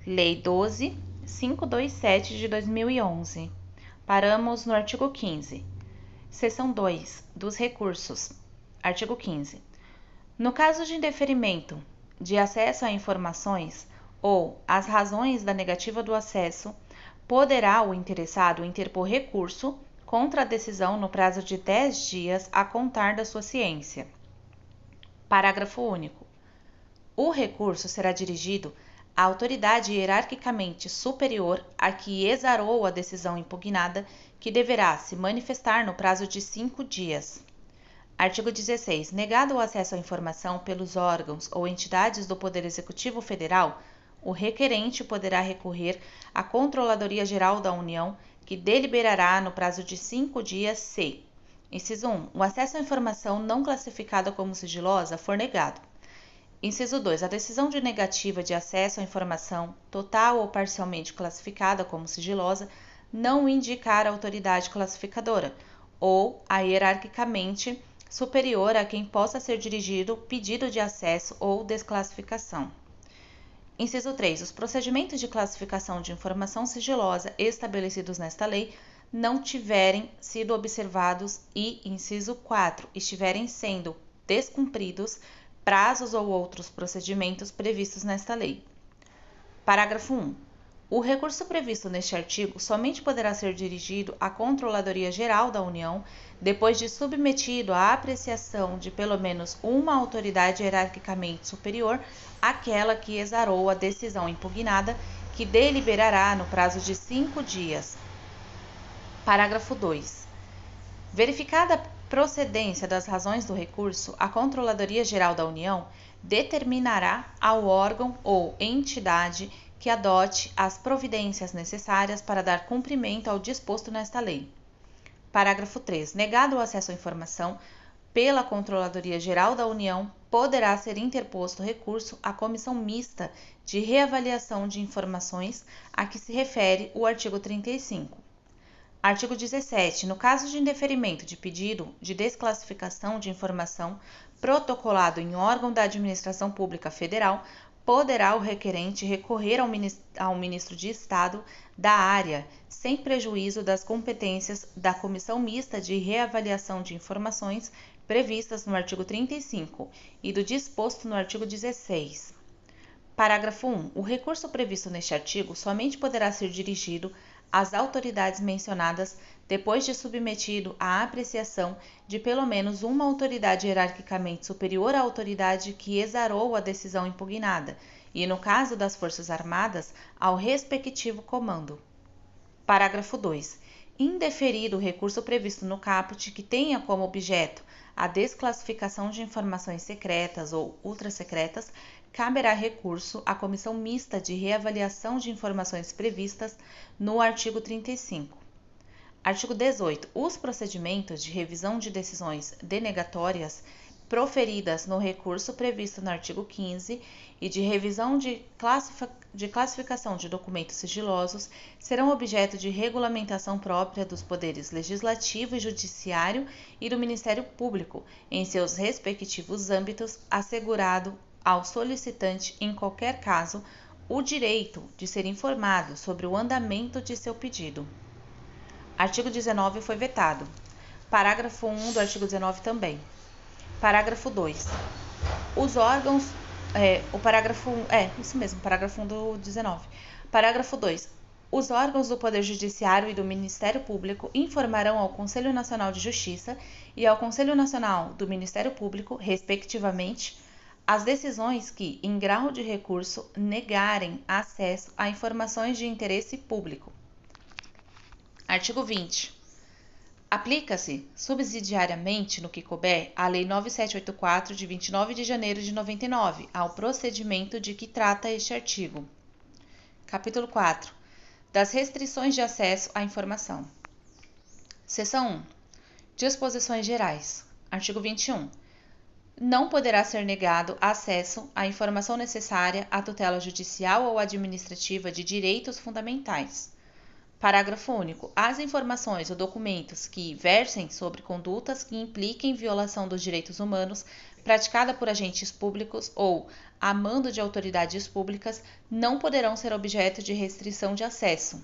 Lei 12.527 de 2011. Paramos no artigo 15. Seção 2. Dos recursos. Artigo 15. No caso de indeferimento de acesso a informações ou as razões da negativa do acesso, poderá o interessado interpor recurso contra a decisão no prazo de 10 dias a contar da sua ciência. Parágrafo único. O recurso será dirigido à autoridade hierarquicamente superior a que exarou a decisão impugnada, que deverá se manifestar no prazo de 5 dias. Artigo 16. Negado o acesso à informação pelos órgãos ou entidades do Poder Executivo Federal, o requerente poderá recorrer à Controladoria Geral da União, que deliberará no prazo de 5 dias se: inciso 1. O acesso à informação não classificada como sigilosa for negado. Inciso 2. A decisão de negativa de acesso à informação, total ou parcialmente classificada como sigilosa, não indicar a autoridade classificadora, ou a hierarquicamente superior a quem possa ser dirigido pedido de acesso ou desclassificação. Inciso 3. Os procedimentos de classificação de informação sigilosa estabelecidos nesta lei não tiverem sido observados e, inciso 4, estiverem sendo descumpridos prazos ou outros procedimentos previstos nesta lei. Parágrafo 1. O recurso previsto neste artigo somente poderá ser dirigido à Controladoria Geral da União depois de submetido à apreciação de pelo menos uma autoridade hierarquicamente superior àquela que exarou a decisão impugnada, que deliberará no prazo de 5 dias. Parágrafo 2. Verificada a procedência das razões do recurso, a Controladoria Geral da União determinará ao órgão ou entidade que adote as providências necessárias para dar cumprimento ao disposto nesta lei. Parágrafo 3. Negado o acesso à informação pela Controladoria Geral da União, poderá ser interposto recurso à Comissão Mista de Reavaliação de Informações a que se refere o artigo 35. Artigo 17. No caso de indeferimento de pedido de desclassificação de informação protocolado em órgão da Administração Pública Federal, poderá o requerente recorrer ao Ministro de Estado da área, sem prejuízo das competências da Comissão Mista de Reavaliação de Informações previstas no artigo 35 e do disposto no artigo 16. Parágrafo 1. O recurso previsto neste artigo somente poderá ser dirigido às autoridades mencionadas depois de submetido à apreciação de pelo menos uma autoridade hierarquicamente superior à autoridade que exarou a decisão impugnada e, no caso das Forças Armadas, ao respectivo comando. Parágrafo 2. Indeferido o recurso previsto no caput que tenha como objeto a desclassificação de informações secretas ou ultrassecretas, caberá recurso à Comissão Mista de Reavaliação de Informações previstas no artigo 35. Artigo 18. Os procedimentos de revisão de decisões denegatórias proferidas no recurso previsto no artigo 15 e de revisão de classificação de documentos sigilosos serão objeto de regulamentação própria dos poderes legislativo e judiciário e do Ministério Público, em seus respectivos âmbitos, assegurado ao solicitante, em qualquer caso, o direito de ser informado sobre o andamento de seu pedido. Artigo 19 foi vetado. Parágrafo 1 do artigo 19 também. Parágrafo 2. Os órgãos... parágrafo 1 do 19. Parágrafo 2. Os órgãos do Poder Judiciário e do Ministério Público informarão ao Conselho Nacional de Justiça e ao Conselho Nacional do Ministério Público, respectivamente, as decisões que, em grau de recurso, negarem acesso a informações de interesse público. Artigo 20. Aplica-se, subsidiariamente, no que couber, a Lei 9784, de 29 de janeiro de 99, ao procedimento de que trata este artigo. Capítulo 4. Das restrições de acesso à informação. Seção 1. Disposições gerais. Artigo 21. Não poderá ser negado acesso à informação necessária à tutela judicial ou administrativa de direitos fundamentais. Parágrafo único. As informações ou documentos que versem sobre condutas que impliquem violação dos direitos humanos praticada por agentes públicos ou a mando de autoridades públicas não poderão ser objeto de restrição de acesso.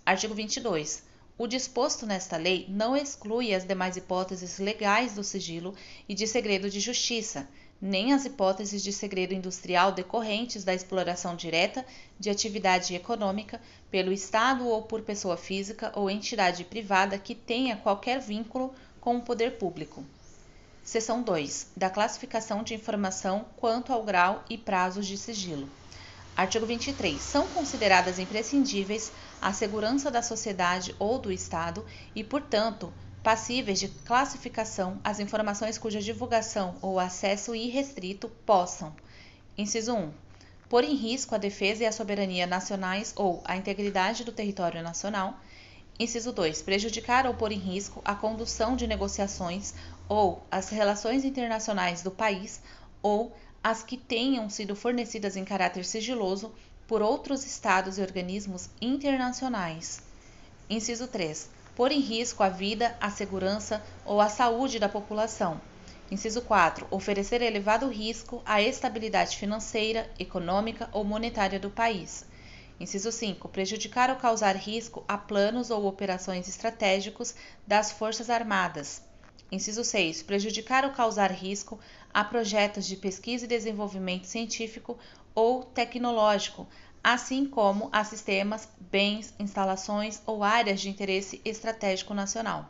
Artigo 22. O disposto nesta lei não exclui as demais hipóteses legais do sigilo e de segredo de justiça, nem as hipóteses de segredo industrial decorrentes da exploração direta de atividade econômica pelo Estado ou por pessoa física ou entidade privada que tenha qualquer vínculo com o poder público. Seção 2. Da classificação de informação quanto ao grau e prazos de sigilo. Artigo 23. São consideradas imprescindíveis à segurança da sociedade ou do Estado e, portanto, passíveis de classificação as informações cuja divulgação ou acesso irrestrito possam: inciso 1. Pôr em risco a defesa e a soberania nacionais ou a integridade do território nacional. Inciso 2. Prejudicar ou pôr em risco a condução de negociações ou as relações internacionais do país ou as que tenham sido fornecidas em caráter sigiloso por outros estados e organismos internacionais. Inciso 3. Pôr em risco a vida, a segurança ou a saúde da população. Inciso 4. Oferecer elevado risco à estabilidade financeira, econômica ou monetária do país. Inciso 5. Prejudicar ou causar risco a planos ou operações estratégicos das Forças Armadas. Inciso 6. Prejudicar ou causar risco a projetos de pesquisa e desenvolvimento científico ou tecnológico, assim como a sistemas, bens, instalações ou áreas de interesse estratégico nacional.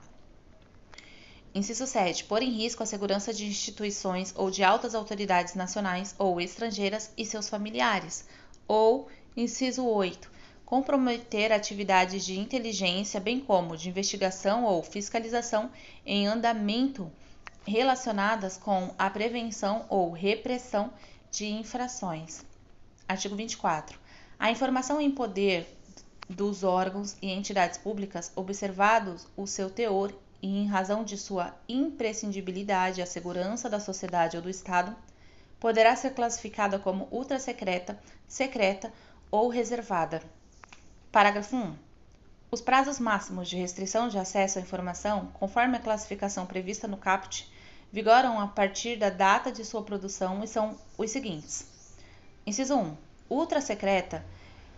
Inciso 7. Pôr em risco a segurança de instituições ou de altas autoridades nacionais ou estrangeiras e seus familiares. Ou, inciso 8. Comprometer atividades de inteligência, bem como de investigação ou fiscalização em andamento relacionadas com a prevenção ou repressão de infrações. Artigo 24. A informação em poder dos órgãos e entidades públicas, observados o seu teor e em razão de sua imprescindibilidade à segurança da sociedade ou do Estado, poderá ser classificada como ultrasecreta, secreta ou reservada. Parágrafo 1. Os prazos máximos de restrição de acesso à informação, conforme a classificação prevista no caput, vigoram a partir da data de sua produção e são os seguintes. Inciso 1. Ultrasecreta,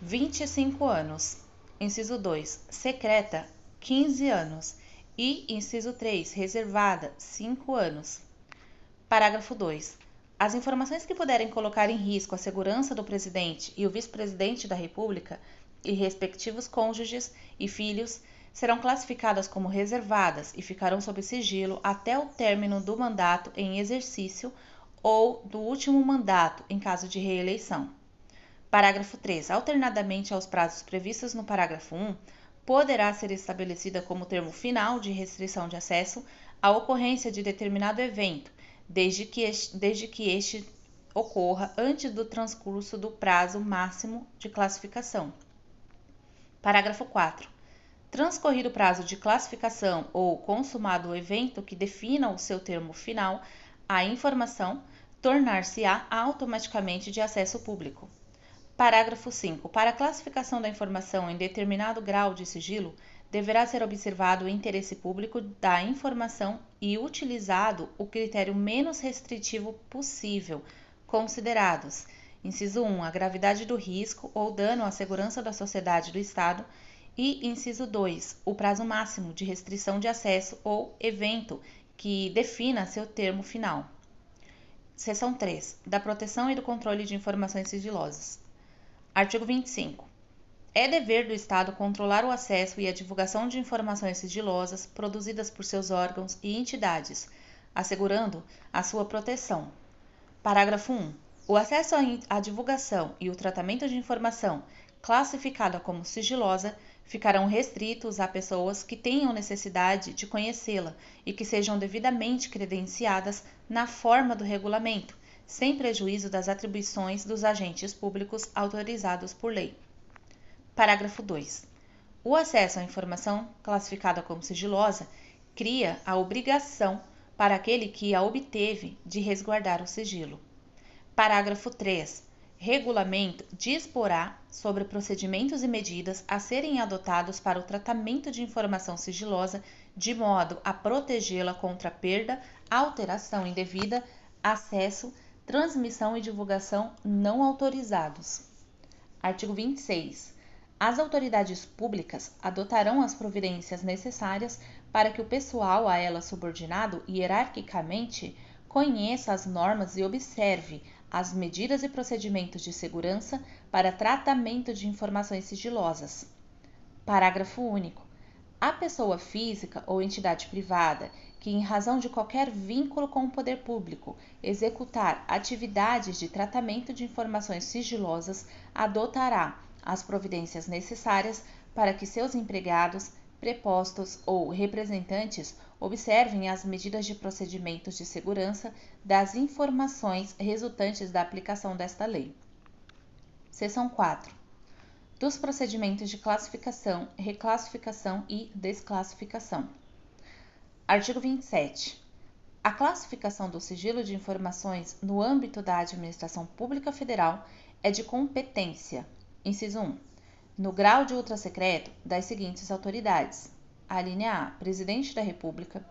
25 anos. Inciso 2. Secreta, 15 anos. E, inciso 3. Reservada, 5 anos. Parágrafo 2. As informações que puderem colocar em risco a segurança do presidente e o vice-presidente da República e respectivos cônjuges e filhos serão classificadas como reservadas e ficarão sob sigilo até o término do mandato em exercício ou do último mandato, em caso de reeleição. Parágrafo 3. Alternadamente aos prazos previstos no parágrafo 1, poderá ser estabelecida como termo final de restrição de acesso a ocorrência de determinado evento, desde que este ocorra antes do transcurso do prazo máximo de classificação. Parágrafo 4. Transcorrido o prazo de classificação ou consumado o evento que defina o seu termo final, a informação tornar-se-á automaticamente de acesso público. Parágrafo 5. Para a classificação da informação em determinado grau de sigilo, deverá ser observado o interesse público da informação e utilizado o critério menos restritivo possível, considerados: inciso 1. A gravidade do risco ou dano à segurança da sociedade e do Estado. E, inciso 2. O prazo máximo de restrição de acesso ou evento que defina seu termo final. Seção 3. Da proteção e do controle de informações sigilosas. Artigo 25. É dever do Estado controlar o acesso e a divulgação de informações sigilosas produzidas por seus órgãos e entidades, assegurando a sua proteção. Parágrafo 1. O acesso à divulgação e o tratamento de informação classificada como sigilosa ficarão restritos a pessoas que tenham necessidade de conhecê-la e que sejam devidamente credenciadas na forma do regulamento, sem prejuízo das atribuições dos agentes públicos autorizados por lei. Parágrafo 2. O acesso à informação classificada como sigilosa cria a obrigação para aquele que a obteve de resguardar o sigilo. Parágrafo 3. regulamento disporá sobre procedimentos e medidas a serem adotados para o tratamento de informação sigilosa de modo a protegê-la contra perda, alteração indevida, acesso, transmissão e divulgação não autorizados. Artigo 26. As autoridades públicas adotarão as providências necessárias para que o pessoal a elas subordinado hierarquicamente conheça as normas e observe as medidas e procedimentos de segurança para tratamento de informações sigilosas. Parágrafo único. A pessoa física ou entidade privada que, em razão de qualquer vínculo com o poder público, executar atividades de tratamento de informações sigilosas, adotará as providências necessárias para que seus empregados, prepostos ou representantes observem as medidas de procedimentos de segurança das informações resultantes da aplicação desta lei. Seção 4. Dos procedimentos de classificação, reclassificação e desclassificação. Artigo 27. A classificação do sigilo de informações no âmbito da Administração Pública Federal é de competência. Inciso 1. No grau de ultrassecreto das seguintes autoridades: a linha A, Presidente da República;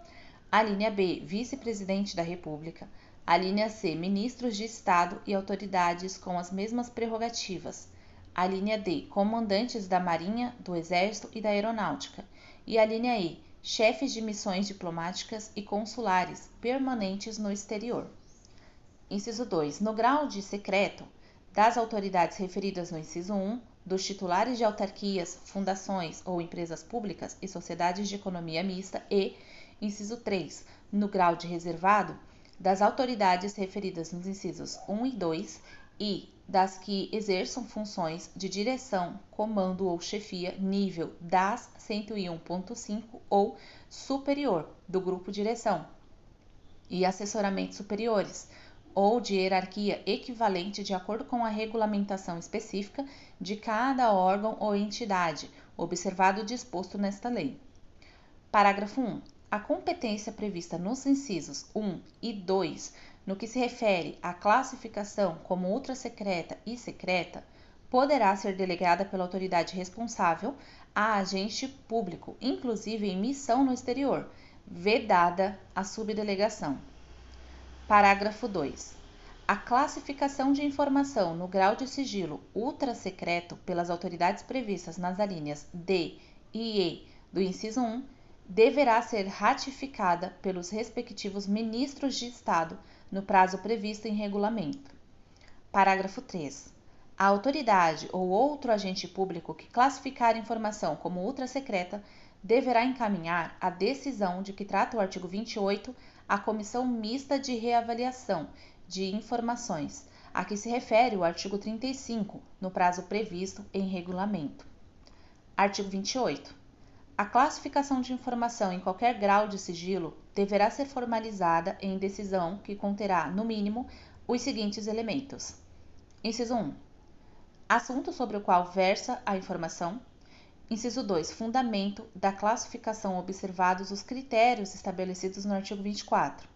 a linha B, Vice-Presidente da República; a linha C, Ministros de Estado e autoridades com as mesmas prerrogativas; a linha D, Comandantes da Marinha, do Exército e da Aeronáutica; e a linha E, Chefes de missões diplomáticas e consulares permanentes no exterior. Inciso 2. No grau de secreto das autoridades referidas no inciso 1, dos titulares de autarquias, fundações ou empresas públicas e sociedades de economia mista e, inciso 3, no grau de reservado, das autoridades referidas nos incisos 1 e 2 e das que exerçam funções de direção, comando ou chefia nível DAS 101.5 ou superior do grupo direção e assessoramentos superiores, ou de hierarquia equivalente de acordo com a regulamentação específica de cada órgão ou entidade, observado o disposto nesta lei. Parágrafo 1. A competência prevista nos incisos 1 e 2, no que se refere à classificação como ultrassecreta e secreta, poderá ser delegada pela autoridade responsável a agente público, inclusive em missão no exterior, vedada a subdelegação. Parágrafo 2. A classificação de informação no grau de sigilo ultrassecreto pelas autoridades previstas nas alíneas D e E do inciso 1 deverá ser ratificada pelos respectivos ministros de Estado no prazo previsto em regulamento. Parágrafo 3. A autoridade ou outro agente público que classificar informação como ultrassecreta deverá encaminhar a decisão de que trata o artigo 28 à Comissão Mista de Reavaliação de Informações, a que se refere o artigo 35, no prazo previsto em regulamento. Artigo 28. A classificação de informação em qualquer grau de sigilo deverá ser formalizada em decisão que conterá, no mínimo, os seguintes elementos. Inciso 1. Assunto sobre o qual versa a informação. Inciso 2. Fundamento da classificação observados os critérios estabelecidos no artigo 24.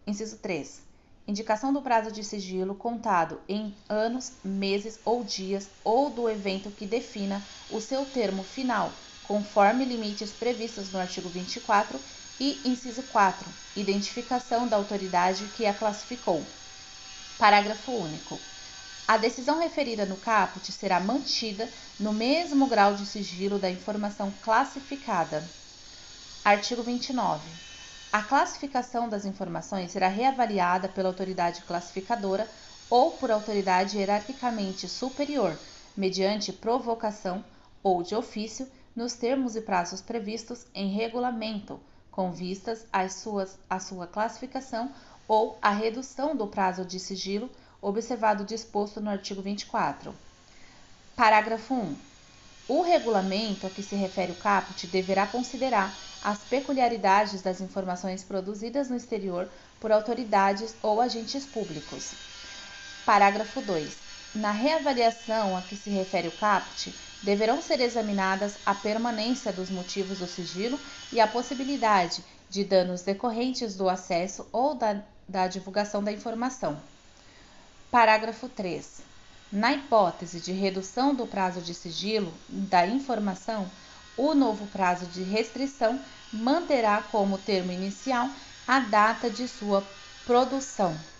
Inciso 3. Indicação do prazo de sigilo contado em anos, meses ou dias ou do evento que defina o seu termo final, conforme limites previstos no artigo 24 e inciso 4. Identificação da autoridade que a classificou. Parágrafo único. A decisão referida no caput será mantida no mesmo grau de sigilo da informação classificada. Artigo 29. A classificação das informações será reavaliada pela autoridade classificadora ou por autoridade hierarquicamente superior, mediante provocação ou de ofício, nos termos e prazos previstos em regulamento, com vistas à sua classificação ou à redução do prazo de sigilo, observado o disposto no artigo 24. Parágrafo 1. O regulamento a que se refere o caput deverá considerar as peculiaridades das informações produzidas no exterior por autoridades ou agentes públicos. Parágrafo 2. Na reavaliação a que se refere o caput, deverão ser examinadas a permanência dos motivos do sigilo e a possibilidade de danos decorrentes do acesso ou da divulgação da informação. Parágrafo 3. Na hipótese de redução do prazo de sigilo da informação, o novo prazo de restrição manterá como termo inicial a data de sua produção.